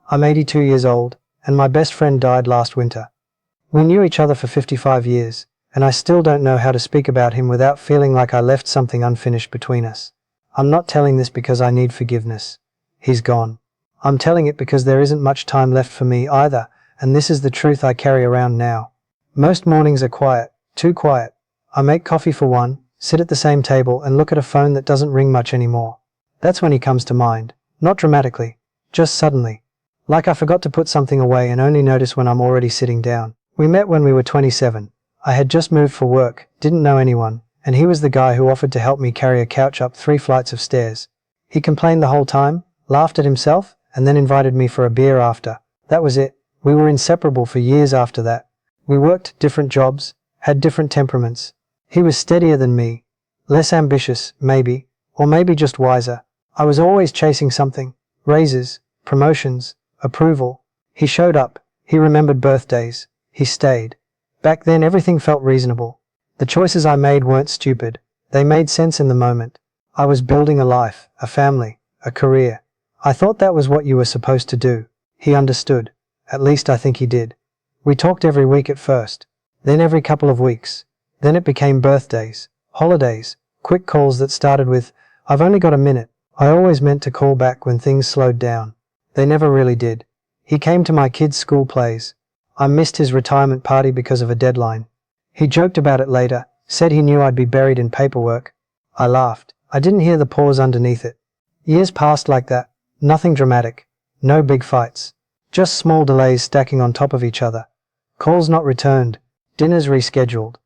I'm 82 years old, and my best friend died last winter. We knew each other for 55 years, and I still don't know how to speak about him without feeling like I left something unfinished between us. I'm not telling this because I need forgiveness. He's gone. I'm telling it because there isn't much time left for me either, and this is the truth I carry around now. Most mornings are quiet, too quiet. I make coffee for one, sit at the same table and look at a phone that doesn't ring much anymore. That's when he comes to mind. Not dramatically, just suddenly. Like I forgot to put something away and only notice when I'm already sitting down. We met when we were 27. I had just moved for work, didn't know anyone, and he was the guy who offered to help me carry a couch up 3 flights of stairs. He complained the whole time, laughed at himself, and then invited me for a beer after. That was it. We were inseparable for years after that. We worked different jobs, had different temperaments. He was steadier than me, less ambitious, maybe, or maybe just wiser. I was always chasing something, raises, promotions, approval. He showed up, he remembered birthdays, he stayed. Back then everything felt reasonable. The choices I made weren't stupid, they made sense in the moment. I was building a life, a family, a career. I thought that was what you were supposed to do. He understood. At least I think he did. We talked every week at first, then every couple of weeks. Then it became birthdays, holidays, quick calls that started with, "I've only got a minute." I always meant to call back when things slowed down. They never really did. He came to my kids' school plays. I missed his retirement party because of a deadline. He joked about it later, said he knew I'd be buried in paperwork. I laughed. I didn't hear the pause underneath it. Years passed like that. Nothing dramatic. No big fights. Just small delays stacking on top of each other. Calls not returned. Dinners rescheduled.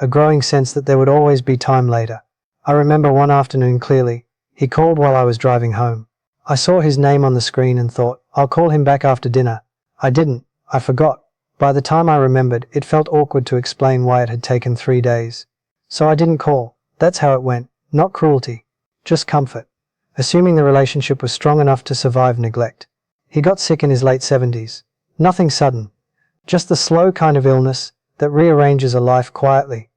A growing sense that there would always be time later. I remember one afternoon clearly. He called while I was driving home. I saw his name on the screen and thought, I'll call him back after dinner. I didn't. I forgot. By the time I remembered, it felt awkward to explain why it had taken 3 days. So I didn't call. That's how it went. Not cruelty. Just comfort. Assuming the relationship was strong enough to survive neglect. He got sick in his late 70s. Nothing sudden. Just the slow kind of illness that rearranges a life quietly.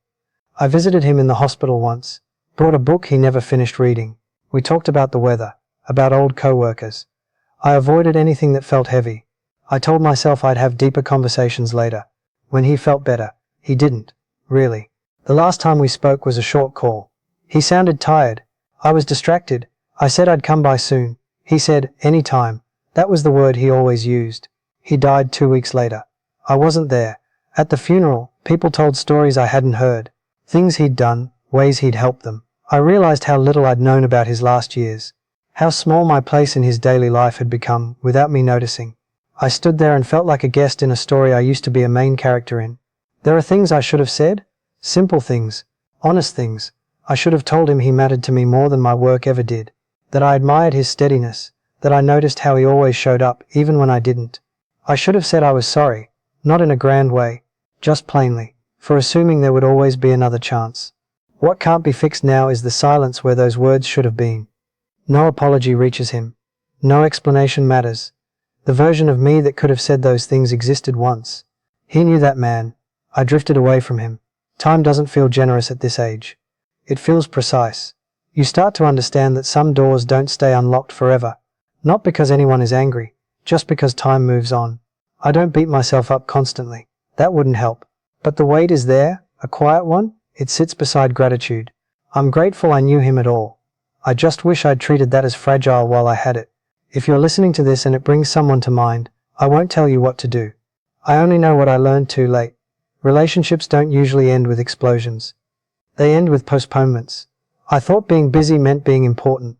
I visited him in the hospital once. Brought a book he never finished reading. We talked about the weather. About old co-workers. I avoided anything that felt heavy. I told myself I'd have deeper conversations later. When he felt better, he didn't. Really. The last time we spoke was a short call. He sounded tired. I was distracted. I said I'd come by soon. He said, anytime. That was the word he always used. He died 2 weeks later. I wasn't there. At the funeral, people told stories I hadn't heard. Things he'd done, ways he'd helped them. I realized how little I'd known about his last years. How small my place in his daily life had become, without me noticing. I stood there and felt like a guest in a story I used to be a main character in. There are things I should have said. Simple things. Honest things. I should have told him he mattered to me more than my work ever did. That I admired his steadiness. That I noticed how he always showed up, even when I didn't. I should have said I was sorry. Not in a grand way. Just plainly. For assuming there would always be another chance. What can't be fixed now is the silence where those words should have been. No apology reaches him. No explanation matters. The version of me that could have said those things existed once. He knew that man. I drifted away from him. Time doesn't feel generous at this age. It feels precise. You start to understand that some doors don't stay unlocked forever. Not because anyone is angry, just because time moves on. I don't beat myself up constantly. That wouldn't help. But the weight is there, a quiet one. It sits beside gratitude. I'm grateful I knew him at all. I just wish I'd treated that as fragile while I had it. If you're listening to this and it brings someone to mind, I won't tell you what to do. I only know what I learned too late. Relationships don't usually end with explosions. They end with postponements. I thought being busy meant being important.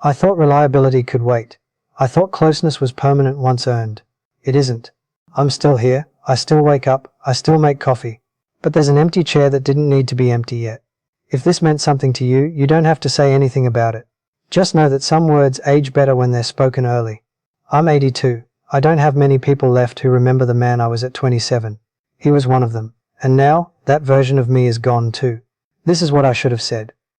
I thought reliability could wait. I thought closeness was permanent once earned. It isn't. I'm still here. I still wake up. I still make coffee. But there's an empty chair that didn't need to be empty yet. If this meant something to you, you don't have to say anything about it. Just know that some words age better when they're spoken early. I'm 82. I don't have many people left who remember the man I was at 27. He was one of them. And now, that version of me is gone too. This is what I should have said.